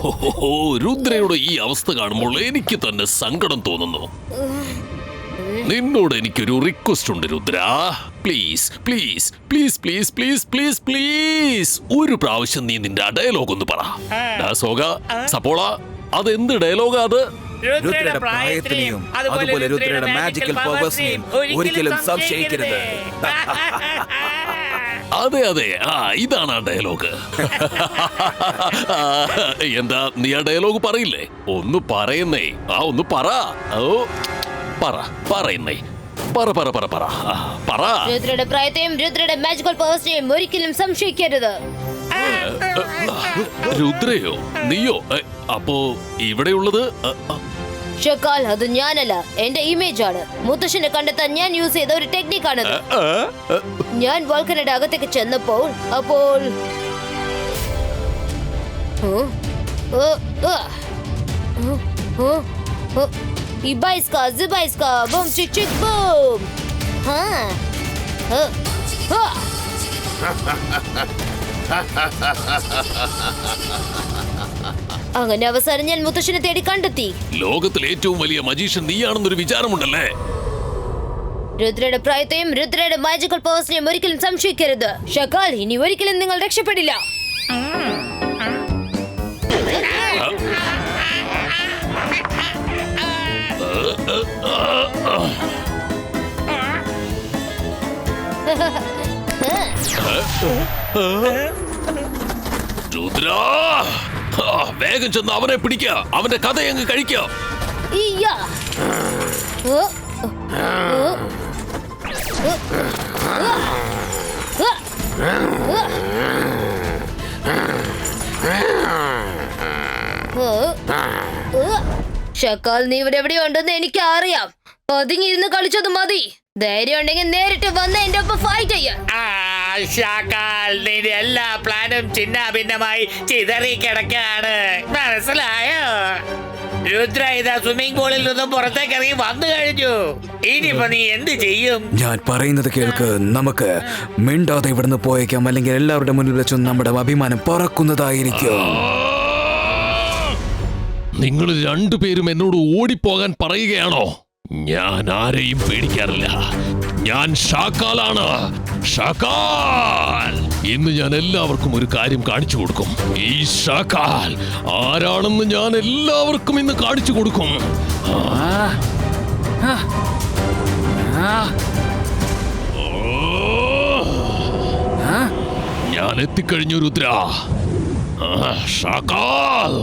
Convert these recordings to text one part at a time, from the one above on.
ഓഹോ, രുദ്രയുടെ ഈ അവസ്ഥ കാണുമ്പോൾ എനിക്ക് തന്നെ സങ്കടം തോന്നുന്നു. നിന്നോട് എനിക്കൊരു റിക്വസ്റ്റ് ഉണ്ട് Rudra. Please please please please please please please ഒരു പ്രാവശ്യം നീ നിന്റെ ഡയലോഗ് ഒന്ന് പറ. സോഗ, സപ്പോള, അതെന്ത് ഡയലോഗാ അത്? രുദ്രയുടെ പ്രായത്തിനെയും അതുപോലെ രുദ്രയുടെ മാജിക്കൽ പവേഴ്സിനെയും ഒരിക്കലും സംശയിക്കരുത്. അതെ അതെ, ഇതാണ് ആ ഡയലോഗ്. എന്താ നീ ആ ഡയലോഗ് പറയില്ലേ? ഒന്ന് പറയുന്നേ, ഒന്ന് പറ. ഓ പറ, പറയുന്നേ, പറ പറ പറ പറ പറ. രുദ്രയുടെ പ്രായത്തെയും രുദ്രയുടെ മാജിക്കൽ പവേഴ്സിനെയും ഒരിക്കലും സംശയിക്കരുത്. രുദ്രയോ? നീയോ? അപ്പോ ഇവിടെയുള്ളത്? ഷക്കാൽ, അത് ഞാനല്ല, എന്റെ ഇമേജ് ആണ്. മുത്തശ്ശനെ കണ്ടെത്താൻ ഞാൻ യൂസ് ചെയ്ത ഒരു ടെക്നിക്കാണത്. ഞാൻ വോൾക്കനയുടെ അകത്തേക്ക് ചെന്നപ്പോൾ ഇബൈസ്ക സിബൈസ്ക ബൂം ചിക് ചിക് ബൂം. അങ്ങനെ അവസാനം ഞാൻ മുത്തശ്ശനെ തേടി കണ്ടെത്തി. ലോകത്തിലെ ഏറ്റവും വലിയ മജീഷ്യൻ നീയാണെന്നൊരു വിചാരമുണ്ടല്ലേ? രുദ്രയുടെ പ്രായത്തെയും രുദ്രയുടെ മാജിക്കൽ പവേഴ്സിനെയും ഒരിക്കലും സംശയിക്കരുത്. ഷക്കാൽ, ഇനി ഒരിക്കലും നിങ്ങൾ രക്ഷപ്പെടില്ല. രുദ്ര, വേഗം ചെന്ന് അവനെ പിടിക്ക, അവന്റെ കഥ അങ്ങ് കഴിക്ക. ഷക്കാൽ, നീ ഇവിടെ എവിടെയുണ്ടെന്ന് എനിക്ക് അറിയാം. പതുങ്ങിയിരുന്ന് കളിച്ചത് മതി. ധൈര്യം ഉണ്ടെങ്കിൽ നേരിട്ട് വന്ന് എന്റെ ഒപ്പം ഫൈറ്റ് ചെയ്യാൻ. നിന്റെ എല്ലാ പ്ലാനും ചിന്ന ഭിന്നമായി ചിതറി കിടക്കാണ്, മനസ്സിലായോ? രുദ്ര ഇതാ സ്വിമ്മിംഗ് പൂളിൽ നിന്നും പുറത്തേക്ക് ഇറങ്ങി വന്നു കഴിഞ്ഞു. ഇനിയിപ്പോ നീ എന്ത് ചെയ്യും? ഞാൻ പറയുന്നത് കേൾക്ക്. നമുക്ക് മിണ്ടാതെ ഇവിടുന്ന് പോയേക്കാം, അല്ലെങ്കിൽ എല്ലാവരുടെ മുന്നിൽ വെച്ചും നമ്മുടെ അഭിമാനം പറക്കുന്നതായിരിക്കും. നിങ്ങൾ രണ്ടുപേരും എന്നോട് ഓടിപ്പോകാൻ പറയുകയാണോ? ഞാൻ ആരെയും പേടിക്കാറില്ല. ഞാൻ ഷാക്കാലാണ്, ഷാക്കാൽ. ഇന്ന് ഞാൻ എല്ലാവർക്കും ഒരു കാര്യം കാണിച്ചു കൊടുക്കും. ഈ ഷാക്കാൽ ആരാണെന്ന് ഞാൻ എല്ലാവർക്കും ഇന്ന് കാണിച്ചു കൊടുക്കും. ഞാൻ എത്തിക്കഴിഞ്ഞു രുദ്ര. ഷാക്കാൽ,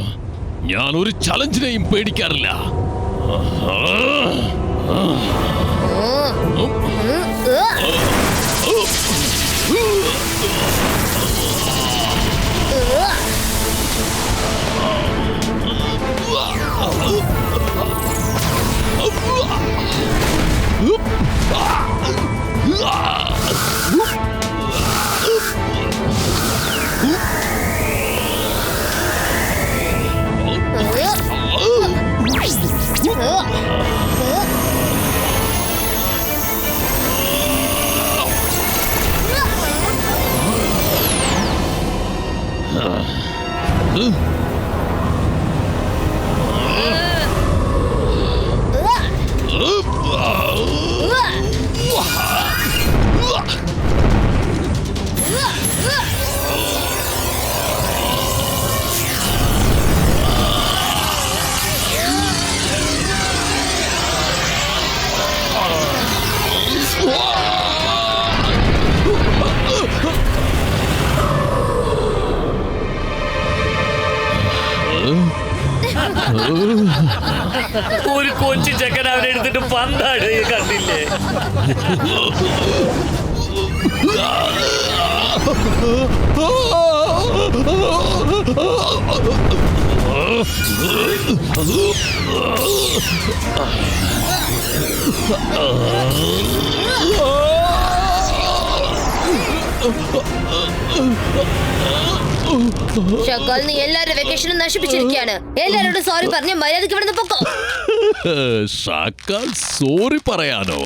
ഞാൻ ഒരു ചലഞ്ചിനെയും പേടിക്കാറില്ല. ഒരു കൊച്ചു ചെക്കൻ അവനെ എടുത്തിട്ട് പന്താട് കണ്ടില്ലേ? ഷക്കാൽ, നീ എല്ലാവരുടെ വെക്കേഷനും നശിപ്പിച്ചിരിക്കുകയാണ്. എല്ലാരോടും സോറി പറഞ്ഞ് മര്യാദയ്ക്ക് ഇവിടുന്ന് പൊക്കോ. ഷാക്കാൽ സോറി പറയാനോ?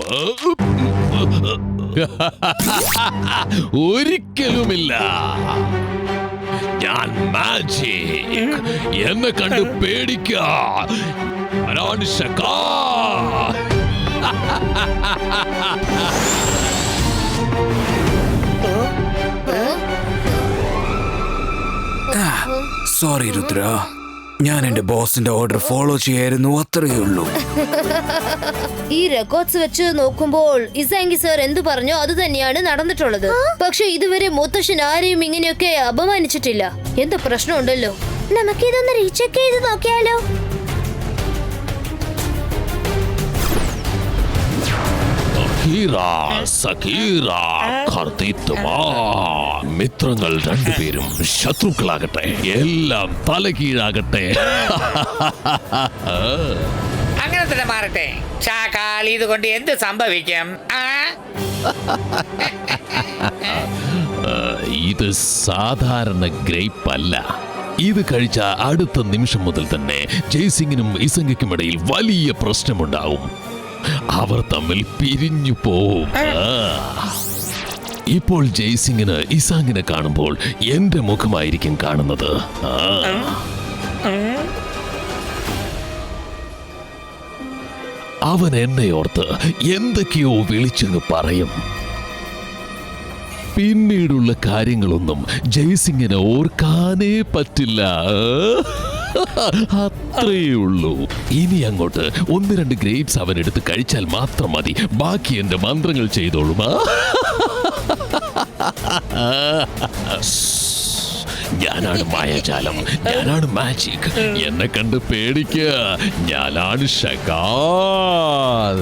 ഒരിക്കലുമില്ല. ഞാൻ മാജിക്. എന്നെ കണ്ട് പേടിക്ക. ഞാനാണ് ഷകാൽ. സോറി രുദ്ര, ഞാൻ എന്റെ ബോസിന്റെ ഓർഡർ ഫോളോ ചെയ്യായിരുന്നു, അത്രയേ ഉള്ളൂ. ഈ റെക്കോർഡ്സ് വെച്ച് നോക്കുമ്പോൾ ഇസാങ്കി സർ എന്തു പറഞ്ഞോ അത് തന്നെയാണ് നടന്നിട്ടുള്ളത്. പക്ഷെ ഇതുവരെ മുത്തശ്ശൻ ആരെയും ഇങ്ങനെയൊക്കെ അപമാനിച്ചിട്ടില്ല. എന്താ പ്രശ്നമുണ്ടല്ലോ? നമുക്കിതൊന്ന് റീചെക്ക് ചെയ്ത് നോക്കിയാലോ? മിത്രങ്ങൾ രണ്ടുപേരും ശത്രുക്കളാകട്ടെ, എല്ലാം തലകീഴാകട്ടെ. അങ്ങനെ തന്നെ മാറട്ടെ. ഷാക്കാൽ ഇതുകൊണ്ട് എന്ത് സംഭവിക്കും? ഇത് സാധാരണ ഗ്രേപ്പ് അല്ല. ഇത് കഴിച്ച അടുത്ത നിമിഷം മുതൽ തന്നെ ജയ്സിംഗിനും ഇസംഗയ്ക്കും ഇടയിൽ വലിയ പ്രശ്നമുണ്ടാവും. അവർ തമ്മിൽ പിരിഞ്ഞു പോവും. ഇപ്പോൾ ജയ്സിംഗിന് ഇസാങ്ങിനെ കാണുമ്പോൾ എന്റെ മുഖമായിരിക്കും കാണുന്നത്. അവൻ എന്നെ ഓർത്ത് എന്തൊക്കെയോ വിളിച്ചങ്ങ് പറയും. പിന്നീടുള്ള കാര്യങ്ങളൊന്നും ജയ്സിംഗിനെ ഓർക്കാനേ പറ്റില്ല. അത്രയേ ഉള്ളൂ. ഇനി അങ്ങോട്ട് 1-2 ഗ്രേപ്സ് അവൻ എടുത്ത് കഴിച്ചാൽ മാത്രം മതി. ബാക്കി എന്റെ മന്ത്രങ്ങൾ ചെയ്തോളും. ഞാനാണ് മായാജാലം, ഞാനാണ് മാജിക്. എന്നെ കണ്ട് പേടിക്കുക. ഞാനാണ് ഷകാൽ.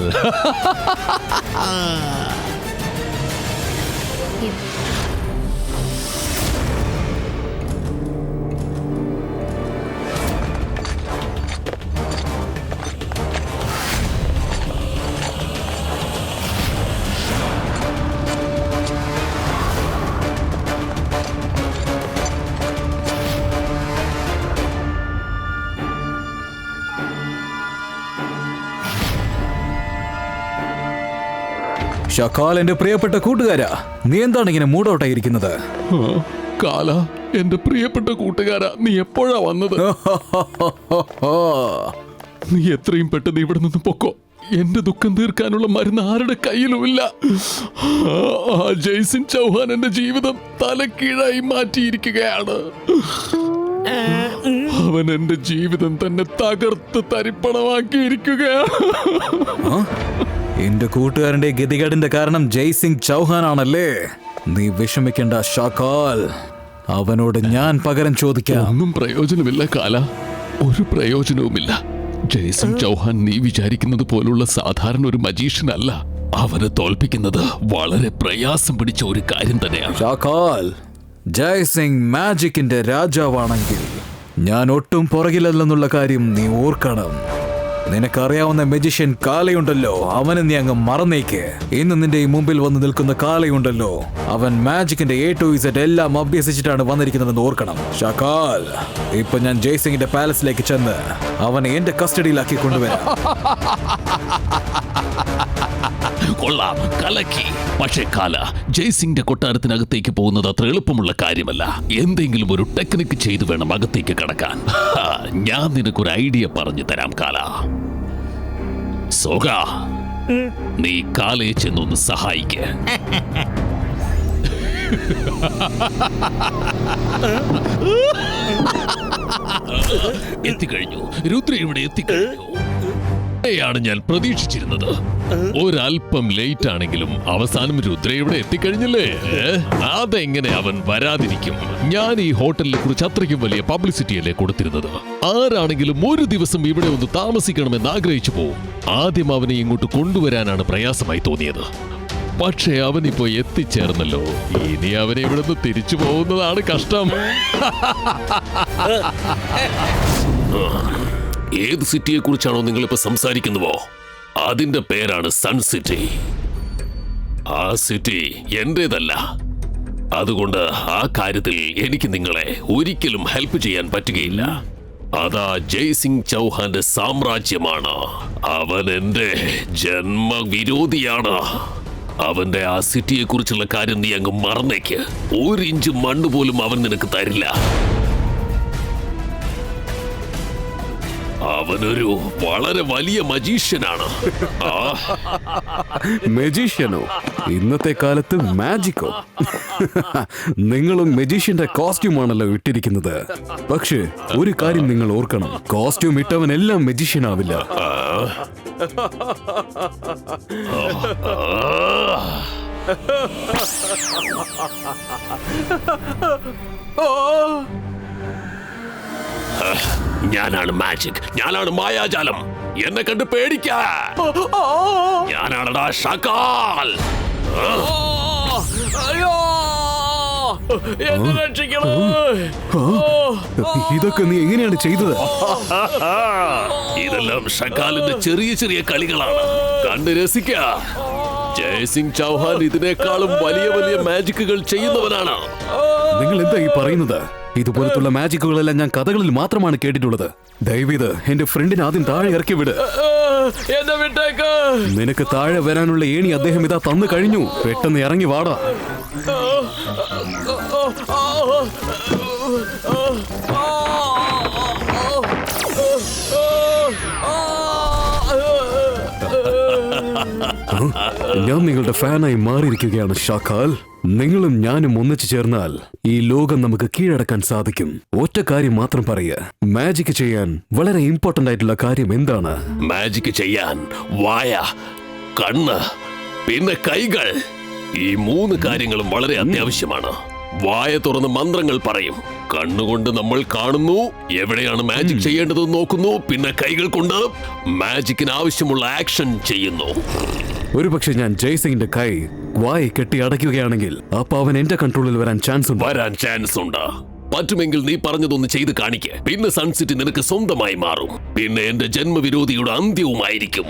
ഷകാൽ, എന്റെ പ്രിയപ്പെട്ട കൂട്ടുകാരാ, നീ എന്താണ് ഇങ്ങനെ മൂഡൌട്ടായിരിക്കുന്നത്? കാല, എന്റെ പ്രിയപ്പെട്ട കൂട്ടുകാരാ, നീ എപ്പോഴാ വന്നത്? നീ എത്രയും പെട്ടെന്ന് ഇവിടെ നിന്ന് പൊക്കോ. എന്റെ ദുഃഖം തീർക്കാനുള്ള മരുന്ന് ആരുടെ കയ്യിലുമില്ല. ജയ്സിംഗ് ചൗഹാൻ എന്റെ ജീവിതം തലക്കീഴായി മാറ്റിയിരിക്കുകയാണ്. അവൻ എന്റെ ജീവിതം തന്നെ തകർത്ത് തരിപ്പണമാക്കിയിരിക്കുകയാണ്. എന്റെ കൂട്ടുകാരന്റെ ഗതികേടിന്റെ കാരണം ജയ്സിംഗ് ചൗഹാൻ ആണല്ലേ? നീ വിഷമിക്കേണ്ട ഷകാൽ, അവനോട് ഞാൻ പകരം ചോദിക്കാം. ഒന്നും പ്രയോജനമില്ല കാല, ഒരു പ്രയോജനവുമില്ല. ജയ്സിംഗ് ചൗഹാൻ നീ വിചാരിക്കുന്നത് പോലുള്ള സാധാരണ ഒരു മജീഷ്യൻ അല്ല. അവനെ തോൽപ്പിക്കുന്നത് വളരെ പ്രയാസം പിടിച്ച ഒരു കാര്യം തന്നെയാണ്. ഷകാൽ, ജയ്സിംഗ് മാജിക്കിന്റെ രാജാവാണെങ്കിൽ ഞാൻ ഒട്ടും പുറകിലല്ലെന്നുള്ള കാര്യം നീ ഓർക്കണം. നിനക്കറിയാവുന്ന മെജിഷ്യൻ കാലയുണ്ടല്ലോ, അവനെ നീ അങ്ങ് മറന്നേക്ക്. ഇന്ന് നിന്റെ ഈ മുമ്പിൽ വന്ന് നിൽക്കുന്ന കാലയുണ്ടല്ലോ, അവൻ മാജിക്കിന്റെ A to Z എല്ലാം അഭ്യസിച്ചിട്ടാണ് വന്നിരിക്കുന്നതെന്ന് ഓർക്കണം. ഷകാൽ, ഇപ്പൊ ഞാൻ ജയ്സിംഗിന്റെ പാലസിലേക്ക് ചെന്ന് അവനെ എന്റെ കസ്റ്റഡിയിലാക്കി കൊണ്ടുവരാം. കൊള്ളാം, കലക്കി. പക്ഷേ കാല, ജയ്സിംഗിന്റെ കൊട്ടാരത്തിനകത്തേക്ക് പോകുന്നത് അത്ര എളുപ്പമുള്ള കാര്യമല്ല. എന്തെങ്കിലും ഒരു ടെക്നിക്ക് ചെയ്തു വേണം അകത്തേക്ക് കടക്കാൻ. ഞാൻ നിനക്കൊരു ഐഡിയ പറഞ്ഞു തരാം കാല. സോഗ, നീ കാലയെ ചെന്നൊന്ന് സഹായിക്ക. എത്തിക്കഴിഞ്ഞു, രുദ്ര ഇവിടെ എത്തിക്കഴിഞ്ഞു. ാണ് ഞാൻ പ്രതീക്ഷിച്ചിരുന്നത്. ഒരല്പം ലേറ്റ് ആണെങ്കിലും അവസാനം രുദ്ര ഇവിടെ എത്തിക്കഴിഞ്ഞില്ലേ? അതെങ്ങനെ അവൻ വരാതിരിക്കും? ഞാൻ ഈ ഹോട്ടലിനെ കുറിച്ച് അത്രയ്ക്കും വലിയ പബ്ലിസിറ്റി അല്ലേ കൊടുത്തിരുന്നത്. ആരാണെങ്കിലും ഒരു ദിവസം ഇവിടെ ഒന്ന് താമസിക്കണമെന്ന് ആഗ്രഹിച്ചു പോവും. ആദ്യം അവനെ ഇങ്ങോട്ട് കൊണ്ടുവരാനാണ് പ്രയാസമായി തോന്നിയത്. പക്ഷേ അവനിപ്പോ എത്തിച്ചേർന്നല്ലോ. ഇനി അവനെ ഇവിടുന്ന് തിരിച്ചു പോകുന്നതാണ് കഷ്ടം. ഏത് സിറ്റിയെ കുറിച്ചാണോ നിങ്ങളിപ്പോ സംസാരിക്കുന്നുവോ അതിന്റെ പേരാണ് സൺ സിറ്റി. ആ സിറ്റി എന്റേതല്ല. അതുകൊണ്ട് ആ കാര്യത്തിൽ എനിക്ക് നിങ്ങളെ ഒരിക്കലും ഹെൽപ്പ് ചെയ്യാൻ പറ്റുകയില്ല. അതാ ജയ്സിംഗ് ചൗഹാന്റെ സാമ്രാജ്യമാണ്. അവൻ എന്റെ ജന്മവിരോധിയാണ്. അവന്റെ ആ സിറ്റിയെ കുറിച്ചുള്ള കാര്യം നീ അങ്ങ് മറന്നേക്ക്. 1 ഇഞ്ച് മണ്ണ് പോലും അവൻ നിനക്ക് തരില്ല. അവനൊരു വളരെ വലിയ മജീഷ്യനാണ്. മജീഷ്യനോ? ഇന്നത്തെ കാലത്ത് മാജിക്കോ? നിങ്ങളും മജീഷ്യന്റെ കോസ്റ്റ്യൂം ആണല്ലോ ഇട്ടിരിക്കുന്നത്. പക്ഷേ ഒരു കാര്യം നിങ്ങൾ ഓർക്കണം, കോസ്റ്റ്യൂം ഇട്ടവനെല്ലാം മജീഷ്യൻ ആവില്ല. ഞാനാണ് മാജിക്, ഞാനാണ് മായാജാലം. എന്നെ കണ്ട് പേടിക്കാ. ഞാനാണടാ ഷക്കാൽ. ഇതൊക്കെ നീ എങ്ങനെയാണ് ചെയ്തത്? ഇതെല്ലാം ഷക്കാലിന്റെ ചെറിയ ചെറിയ കളികളാണ്. കണ്ട് രസിക്ക. ജയ്സിംഗ് ചൗഹാൻ ഇതിനേക്കാളും വലിയ വലിയ മാജിക്കുകൾ ചെയ്യുന്നവനാണ്. നിങ്ങൾ എന്താ ഈ പറയുന്നത്? ഇതുപോലത്തുള്ള മാജിക്കുകളെല്ലാം ഞാൻ കഥകളിൽ മാത്രമാണ് കേട്ടിട്ടുള്ളത്. ദയവീത് എന്റെ ഫ്രണ്ടിനെ ആദ്യം താഴെ ഇറക്കി വിട്. എന്നെ വിട്ടേക്ക്. നിനക്ക് താഴെ വരാനുള്ള ഏണി അദ്ദേഹം ഇതാ തന്നു കഴിഞ്ഞു. പെട്ടെന്ന് ഇറങ്ങി വാടാ. ഞാൻ നിങ്ങളുടെ ഫാനായി മാറിയിരിക്കുകയാണ് ഷാഖാൽ. നിങ്ങളും ഞാനും ഒന്നിച്ചു ചേർന്നാൽ ഈ ലോകം നമുക്ക് കീഴടക്കാൻ സാധിക്കും. ഒറ്റ കാര്യം മാത്രം പറയുക, മാജിക് ചെയ്യാൻ വളരെ ഇമ്പോർട്ടന്റ് ആയിട്ടുള്ള കാര്യം എന്താണ്? മാജിക് ചെയ്യാൻ വായ, കണ്ണ്, പിന്നെ കൈകൾ. ഈ 3 കാര്യങ്ങളും വളരെ അത്യാവശ്യമാണ്. വായ തുറന്ന് മന്ത്രങ്ങൾ പറയും, കണ്ണുകൊണ്ട് നമ്മൾ കാണുന്നു, എവിടെയാണ് മാജിക് ചെയ്യേണ്ടതെന്ന് നോക്കുന്നു, പിന്നെ കൈകൾ കൊണ്ട് മാജിക്കിന് ആവശ്യമുള്ള ആക്ഷൻ ചെയ്യുന്നു. ഒരുപക്ഷെ ഞാൻ ജയ്സിംഗിന്റെ കൈ വായി കെട്ടി അടയ്ക്കുകയാണെങ്കിൽ അപ്പൊ അവൻ എന്റെ കൺട്രോളിൽ വരാൻ ചാൻസ് ഉണ്ട്. പറ്റുമെങ്കിൽ നീ പറഞ്ഞതൊന്ന് ചെയ്ത് കാണിക്ക്. പിന്നെ സൺസിറ്റി നിനക്ക് സ്വന്തമായി മാറും. പിന്നെ എന്റെ ജന്മവിരോധിയുടെ അന്ത്യവുമായിരിക്കും.